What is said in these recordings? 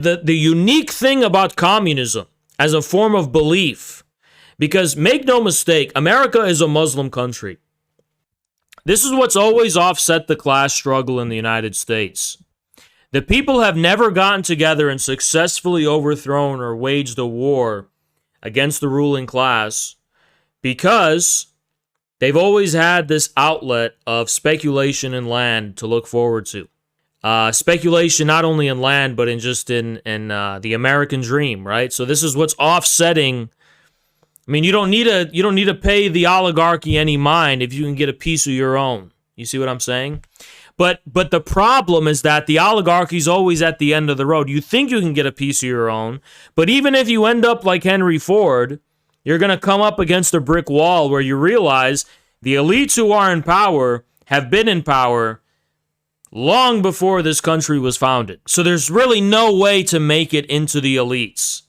The unique thing about communism as a form of belief, because make no mistake, America is a Muslim country. This is what's always offset the class struggle in the United States. The people have never gotten together and successfully overthrown or waged a war against the ruling class because they've always had this outlet of speculation in land to look forward to. Speculation not only in land, but in the American dream, right? So this is what's offsetting. I mean, you don't need to pay the oligarchy any mind if you can get a piece of your own. You see what I'm saying? But the problem is that the oligarchy is always at the end of the road. You think you can get a piece of your own, but even if you end up like Henry Ford, you're going to come up against a brick wall where you realize the elites who are in power have been in power long before this country was founded. So there's really no way to make it into the elites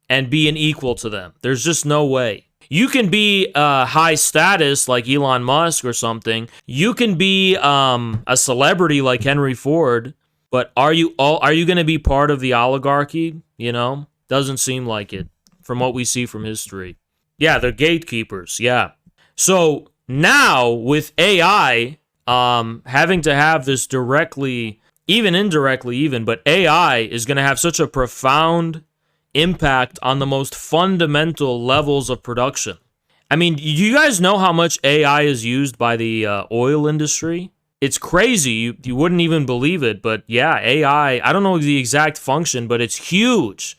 and be an equal to them. There's just no way. You can be high status like Elon Musk or something. You can be a celebrity like Henry Ford, but are you going to be part of the oligarchy? You know, doesn't seem like it from what we see from history. Yeah, they're gatekeepers. Yeah. So now with AI having to have this directly, even indirectly, but AI is going to have such a profound impact on the most fundamental levels of production. I mean, you guys know how much AI is used by the oil industry? It's crazy. You wouldn't even believe it. But yeah, AI, I don't know the exact function, but it's huge.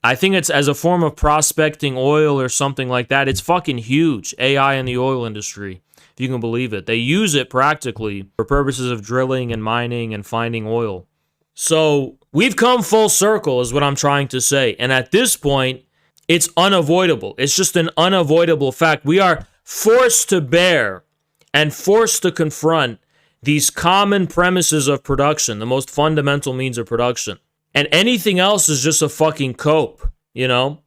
I think it's as a form of prospecting oil or something like that. It's fucking huge, AI in the oil industry, if you can believe it. They use it practically for purposes of drilling and mining and finding oil. So we've come full circle is what I'm trying to say. And at this point, it's unavoidable. It's just an unavoidable fact. We are forced to bear and forced to confront these common premises of production, the most fundamental means of production. And anything else is just a fucking cope, you know?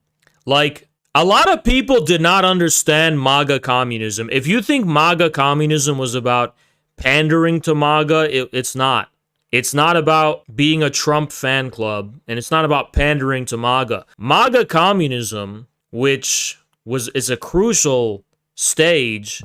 Like, a lot of people did not understand MAGA communism. If you think MAGA communism was about pandering to MAGA, it's not. It's not about being a Trump fan club, and it's not about pandering to MAGA. MAGA communism, which is a crucial stage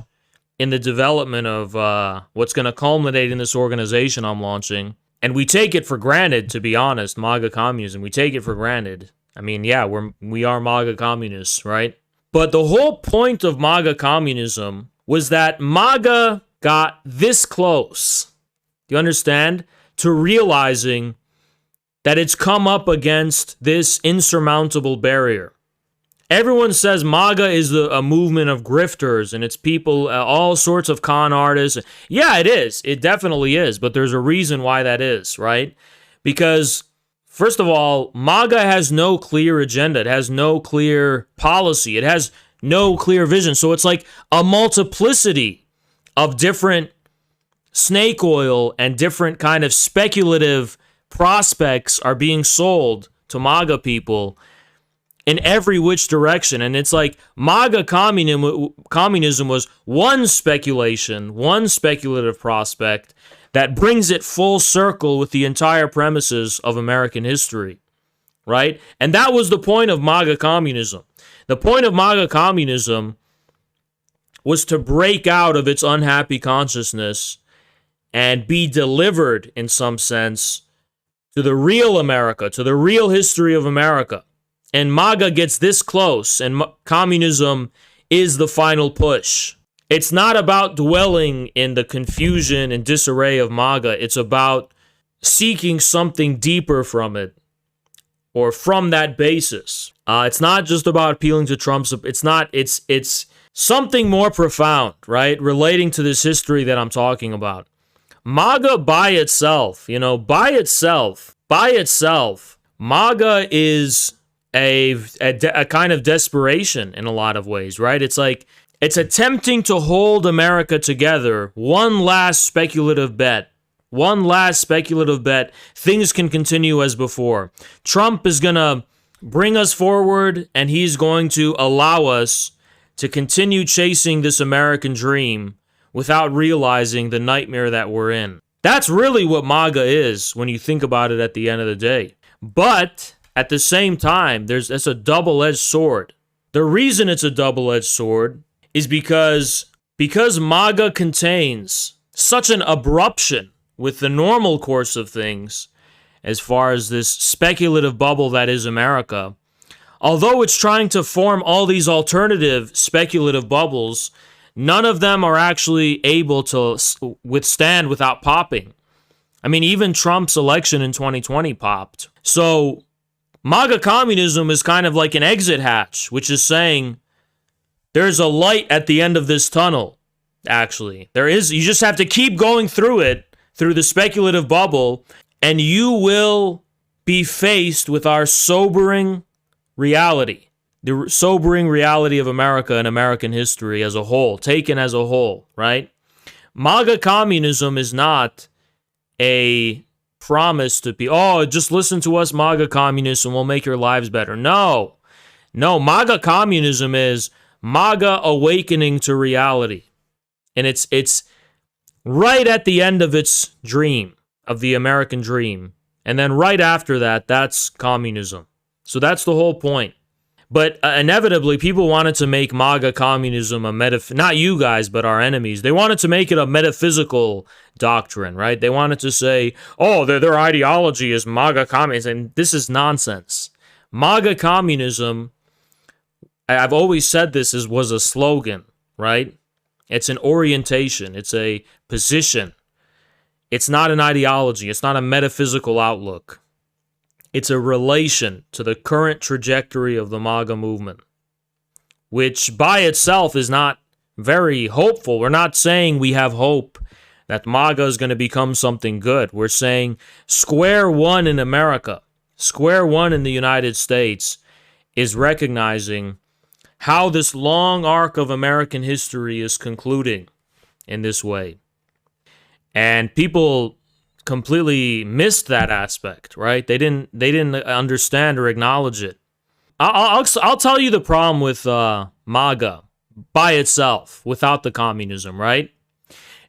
in the development of what's going to culminate in this organization I'm launching, and we take it for granted, to be honest, MAGA communism. We take it for granted. I mean, yeah, we are MAGA communists, right? But the whole point of MAGA communism was that MAGA got this close. Do you understand? To realizing that it's come up against this insurmountable barrier. Everyone says MAGA is a movement of grifters and it's people, all sorts of con artists. Yeah, it is. It definitely is. But there's a reason why that is, right? Because, first of all, MAGA has no clear agenda. It has no clear policy. It has no clear vision. So it's like a multiplicity of different snake oil and different kind of speculative prospects are being sold to MAGA people in every which direction. And it's like MAGA communism was one speculation, one speculative prospect that brings it full circle with the entire premises of American history, right? And that was the point of MAGA communism. The point of MAGA communism was to break out of its unhappy consciousness and be delivered, in some sense, to the real America, to the real history of America. And MAGA gets this close, and communism is the final push. It's not about dwelling in the confusion and disarray of MAGA. It's about seeking something deeper from it, or from that basis. It's not just about appealing to Trump's. It's something more profound, right? Relating to this history that I'm talking about. MAGA by itself, MAGA is a kind of desperation in a lot of ways, right? It's like, it's attempting to hold America together. One last speculative bet. Things can continue as before. Trump is going to bring us forward, and he's going to allow us to continue chasing this American dream without realizing the nightmare that we're in. That's really what MAGA is when you think about it at the end of the day. But at the same time, it's a double-edged sword. The reason it's a double-edged sword is because MAGA contains such an abruption with the normal course of things as far as this speculative bubble that is America. Although it's trying to form all these alternative speculative bubbles, none of them are actually able to withstand without popping. I mean, even Trump's election in 2020 popped. So MAGA communism is kind of like an exit hatch, which is saying there's a light at the end of this tunnel, actually. There is. You just have to keep going through it, through the speculative bubble, and you will be faced with our sobering reality. The sobering reality of America and American history as a whole, taken as a whole, right? MAGA communism is not a promise to be, oh, just listen to us MAGA communists and we'll make your lives better. No, MAGA communism is MAGA awakening to reality. And it's right at the end of its dream, of the American dream. And then right after that, that's communism. So that's the whole point. But inevitably, people wanted to make MAGA communism a not you guys, but our enemies. They wanted to make it a metaphysical doctrine, right? They wanted to say, oh, their ideology is MAGA communism. And this is nonsense. MAGA communism, I've always said this, was a slogan, right? It's an orientation. It's a position. It's not an ideology. It's not a metaphysical outlook. It's a relation to the current trajectory of the MAGA movement, which by itself is not very hopeful. We're not saying we have hope that MAGA is going to become something good. We're saying square one in America, square one in the United States is recognizing how this long arc of American history is concluding in this way. And people completely missed that aspect, right? They didn't understand or acknowledge it. I'll tell you the problem with MAGA by itself, without the communism, right?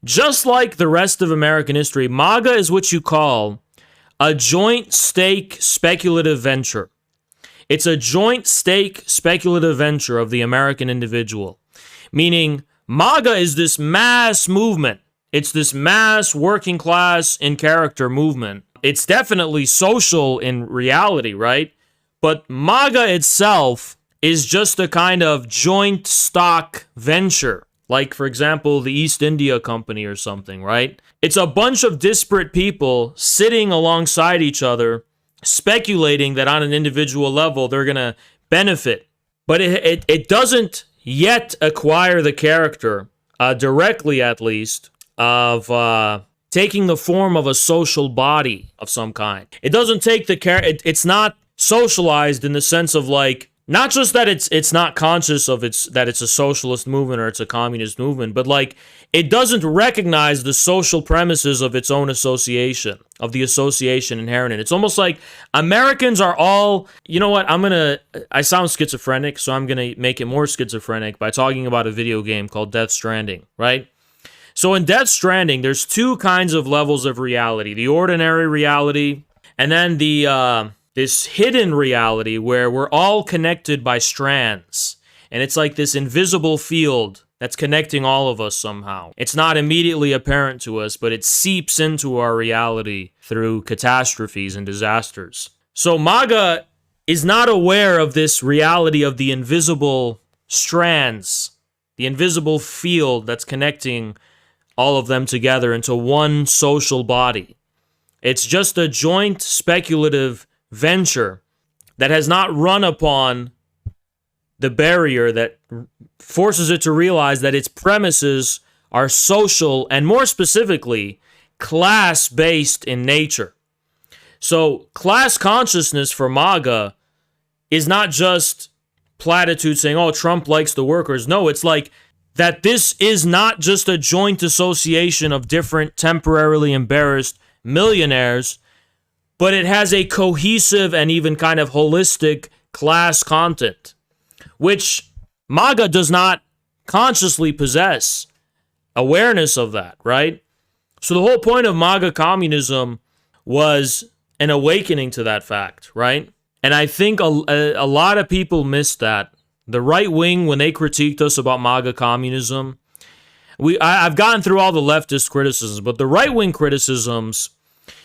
Just like the rest of American history, MAGA is what you call a joint stake speculative venture. It's a joint stake speculative venture of the American individual, meaning MAGA is this mass movement. It's this mass working class in character movement. It's definitely social in reality, right? But MAGA itself is just a kind of joint stock venture. Like, for example, the East India Company or something, right? It's a bunch of disparate people sitting alongside each other, speculating that on an individual level they're going to benefit. But it doesn't yet acquire the character, directly at least, of taking the form of a social body of some kind. It doesn't take the it's not socialized in the sense of, like, not just that it's not conscious of that it's a socialist movement or it's a communist movement, but like it doesn't recognize the social premises of its own association, of the association inherent in it. It's almost like Americans are all, you know what, I sound schizophrenic, so I'm gonna make it more schizophrenic by talking about a video game called Death Stranding, right? So in Death Stranding, there's two kinds of levels of reality. The ordinary reality, and then this hidden reality where we're all connected by strands. And it's like this invisible field that's connecting all of us somehow. It's not immediately apparent to us, but it seeps into our reality through catastrophes and disasters. So MAGA is not aware of this reality of the invisible strands, the invisible field that's connecting all of them together into one social body. It's just a joint speculative venture that has not run upon the barrier that forces it to realize that its premises are social and, more specifically, class-based in nature. So class consciousness for MAGA is not just platitudes saying, oh, Trump likes the workers. No, it's like that this is not just a joint association of different temporarily embarrassed millionaires, but it has a cohesive and even kind of holistic class content, which MAGA does not consciously possess awareness of that, right? So the whole point of MAGA communism was an awakening to that fact, right? And I think a lot of people missed that. The right wing, when they critiqued us about MAGA communism, I've gotten through all the leftist criticisms, but the right wing criticisms,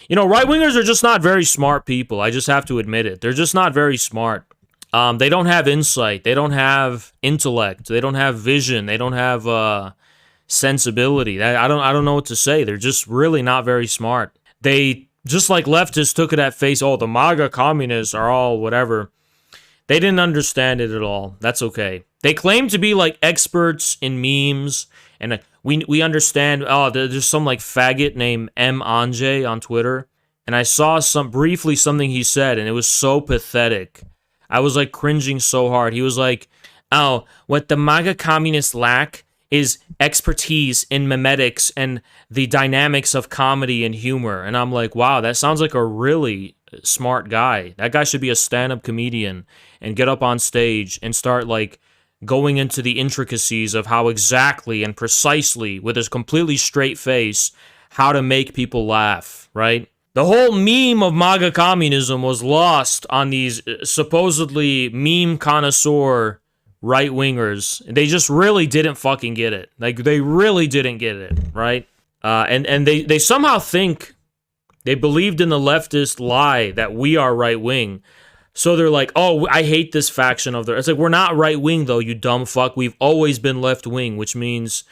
right wingers are just not very smart people. I just have to admit it. They're just not very smart. They don't have insight. They don't have intellect. They don't have vision. They don't have sensibility. I don't know what to say. They're just really not very smart. They, just like leftists, took it at face. Oh, the MAGA communists are all whatever. They didn't understand it at all. That's okay. They claim to be like experts in memes, and we understand. Oh, there's some like faggot named M. Anjay on Twitter, and I saw briefly something he said, and it was so pathetic. I was like cringing so hard. He was like, "Oh, what the MAGA communists lack is expertise in memetics and the dynamics of comedy and humor." And I'm like, wow, that sounds like a really smart guy. That guy should be a stand-up comedian and get up on stage and start like going into the intricacies of how exactly and precisely, with his completely straight face, how to make people laugh, right? The whole meme of MAGA communism was lost on these supposedly meme connoisseur right-wingers. They just really didn't fucking get it. Like, they really didn't get it, right? And they somehow think they believed in the leftist lie that we are right-wing. So they're like, oh, I hate this faction of theirs. It's like, we're not right-wing, though, you dumb fuck. We've always been left-wing, which means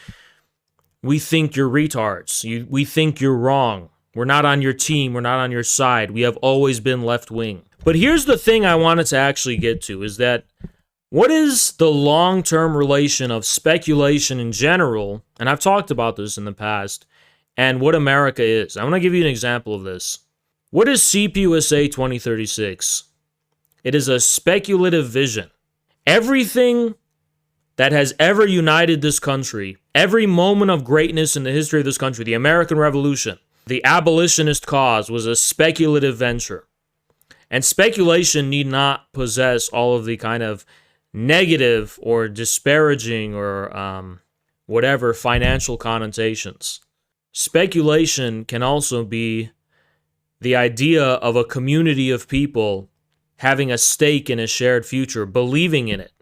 we think you're retards. We think you're wrong. We're not on your team. We're not on your side. We have always been left-wing. But here's the thing I wanted to actually get to, is that what is the long-term relation of speculation in general, and I've talked about this in the past, and what America is? I want to give you an example of this. What is CPUSA 2036? It is a speculative vision. Everything that has ever united this country, every moment of greatness in the history of this country, the American Revolution, the abolitionist cause, was a speculative venture. And speculation need not possess all of the kind of negative or disparaging or whatever financial connotations. Speculation can also be the idea of a community of people having a stake in a shared future, believing in it.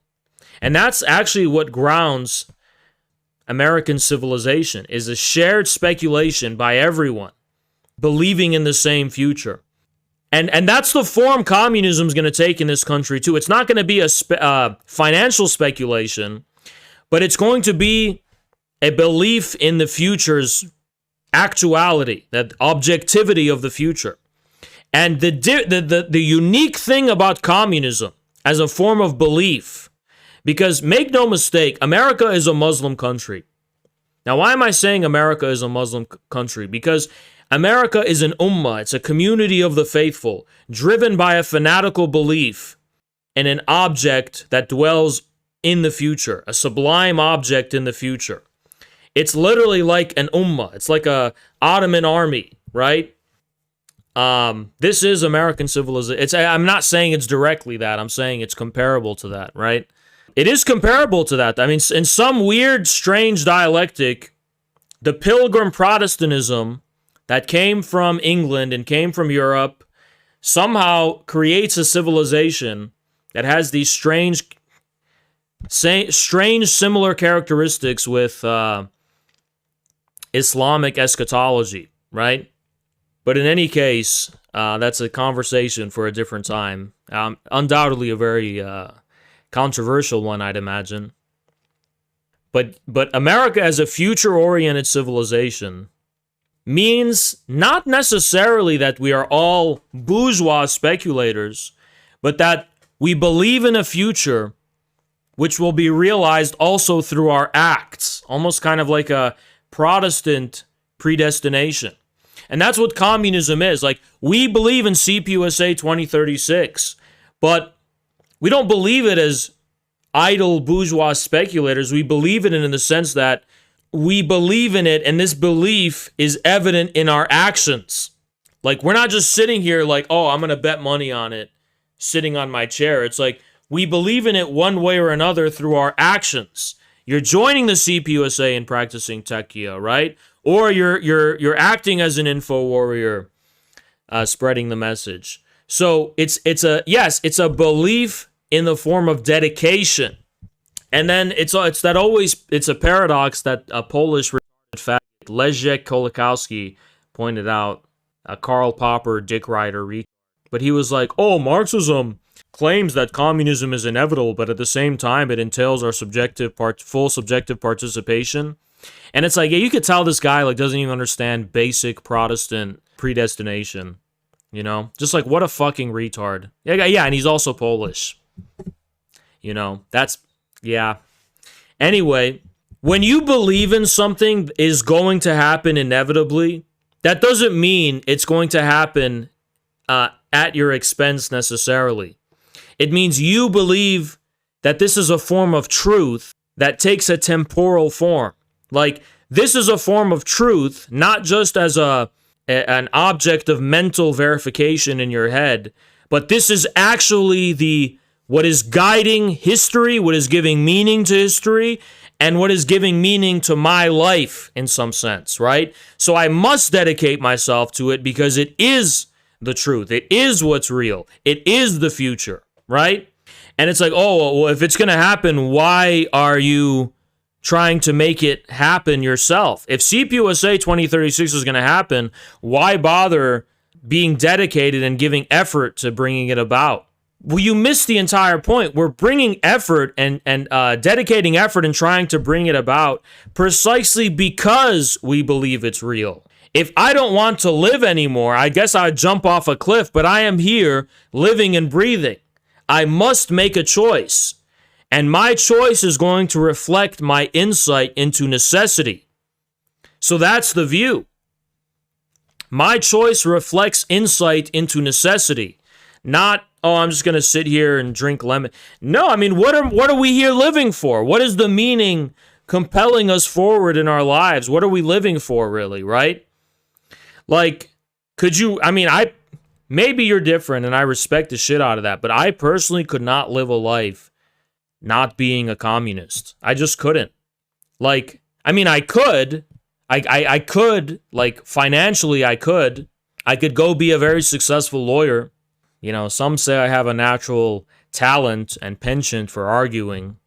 And that's actually what grounds American civilization, is a shared speculation by everyone, believing in the same future. And that's the form communism is going to take in this country, too. It's not going to be a financial speculation, but it's going to be a belief in the future's actuality, that objectivity of the future. And the unique thing about communism as a form of belief, because make no mistake, America is a Muslim country. Now, why am I saying America is a Muslim country? Because America is an ummah. It's a community of the faithful, driven by a fanatical belief in an object that dwells in the future, a sublime object in the future. It's literally like an ummah. It's like a Ottoman army, right? This is American civilization. I'm not saying it's directly that. I'm saying it's comparable to that, right? It is comparable to that. I mean, in some weird, strange dialectic, the pilgrim Protestantism that came from England and came from Europe somehow creates a civilization that has these strange similar characteristics with Islamic eschatology, right? But in any case, that's a conversation for a different time. Undoubtedly a very controversial one, I'd imagine. But America as a future-oriented civilization means not necessarily that we are all bourgeois speculators, but that we believe in a future which will be realized also through our acts, almost kind of like a Protestant predestination. And that's what communism is. Like, we believe in CPUSA 2036, but we don't believe it as idle bourgeois speculators. We believe in it in the sense that we believe in it, and this belief is evident in our actions. Like, we're not just sitting here like, oh, I'm going to bet money on it, sitting on my chair. It's like, we believe in it one way or another through our actions. You're joining the CPUSA and practicing taqiyya, right? Or you're acting as an info warrior, spreading the message. So it's a belief in the form of dedication. And then it's a paradox that a Polish faggot, Leszek Kolakowski, pointed out, a Karl Popper dick rider, but he was like, oh, Marxism claims that communism is inevitable, but at the same time it entails our full subjective participation. And it's like, yeah, you could tell this guy like doesn't even understand basic Protestant predestination, you know? Just like, what a fucking retard. Yeah, and he's also Polish. You know, yeah. Anyway, when you believe in something is going to happen inevitably, that doesn't mean it's going to happen at your expense necessarily. It means you believe that this is a form of truth that takes a temporal form. Like, this is a form of truth, not just as an object of mental verification in your head, but this is actually what is guiding history, what is giving meaning to history, and what is giving meaning to my life in some sense, right? So I must dedicate myself to it because it is the truth. It is what's real. It is the future, right? And it's like, oh, well, if it's going to happen, why are you trying to make it happen yourself? If CPUSA 2036 is going to happen, why bother being dedicated and giving effort to bringing it about? Well, you missed the entire point. We're bringing effort and dedicating effort and trying to bring it about precisely because we believe it's real. If I don't want to live anymore, I guess I'd jump off a cliff, but I am here living and breathing. I must make a choice. And my choice is going to reflect my insight into necessity. So that's the view. My choice reflects insight into necessity. Not, oh, I'm just going to sit here and drink lemon. No, I mean, what are we here living for? What is the meaning compelling us forward in our lives? What are we living for, really, right? Like, maybe you're different, and I respect the shit out of that, but I personally could not live a life not being a communist. I just couldn't. Like, I mean, I could. I could, like, financially, I could go be a very successful lawyer. You know, some say I have a natural talent and penchant for arguing.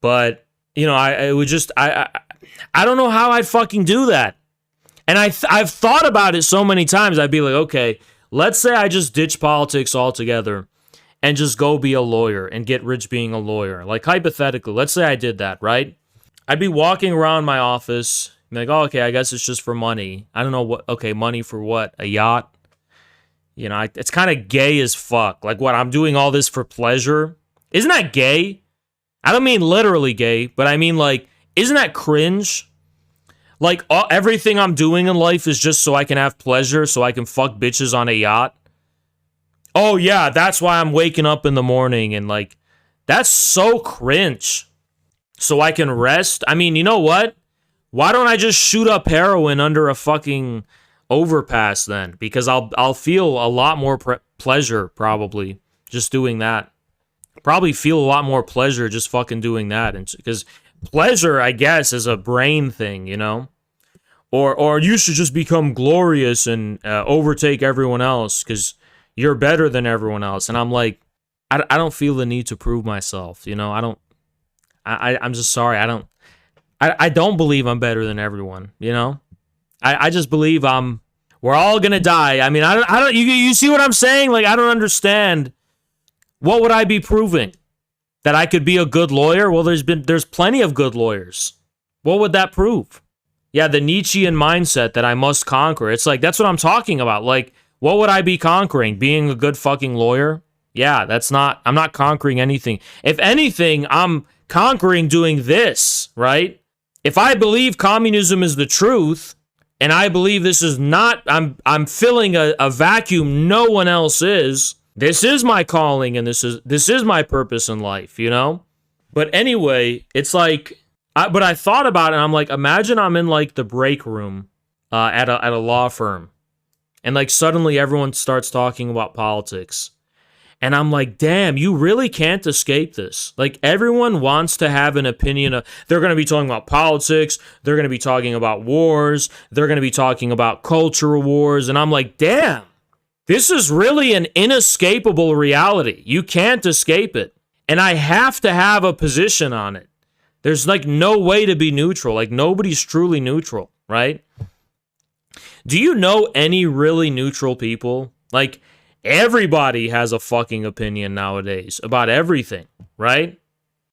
But, you know, I don't know how I'd fucking do that. And I've thought about it so many times. I'd be like, okay, let's say I just ditch politics altogether and just go be a lawyer and get rich being a lawyer. Like, hypothetically, let's say I did that, right? I'd be walking around my office, like, oh, okay, I guess it's just for money. I don't know what, okay, money for what? A yacht? You know, it's kind of gay as fuck. Like, what, I'm doing all this for pleasure? Isn't that gay? I don't mean literally gay, but I mean, like, isn't that cringe? Like, everything I'm doing in life is just so I can have pleasure, so I can fuck bitches on a yacht? Oh, yeah, that's why I'm waking up in the morning, and, like, that's so cringe. So I can rest? I mean, you know what? Why don't I just shoot up heroin under a fucking overpass then? Because I'll feel a lot more pleasure, probably, just doing that. Probably feel a lot more pleasure just fucking doing that. And because pleasure, I guess, is a brain thing, you know? Or you should just become glorious and overtake everyone else because you're better than everyone else. And I'm like, I don't feel the need to prove myself, you know? I'm just sorry. I don't believe I'm better than everyone, you know? I just believe we're all gonna die. I mean, I don't you see what I'm saying? Like, I don't understand. What would I be proving? That I could be a good lawyer? Well, there's plenty of good lawyers. What would that prove? Yeah, the Nietzschean mindset that I must conquer. It's like, that's what I'm talking about. Like, what would I be conquering? Being a good fucking lawyer? Yeah, I'm not conquering anything. If anything, I'm conquering doing this, right? If I believe communism is the truth, and I believe this is not, I'm filling a vacuum no one else is, this is my calling, and this is my purpose in life, you know? But anyway, it's like, but I thought about it, and I'm like, imagine I'm in, like, the break room at a law firm, and, like, suddenly everyone starts talking about politics. And I'm like, damn, you really can't escape this. Like, everyone wants to have an opinion. They're going to be talking about politics. They're going to be talking about wars. They're going to be talking about cultural wars. And I'm like, damn, This is really an inescapable reality. You can't escape it. And I have to have a position on it. There's like no way to be neutral. Like nobody's truly neutral, right? Do you know any really neutral people? Like everybody has a fucking opinion nowadays about everything, right?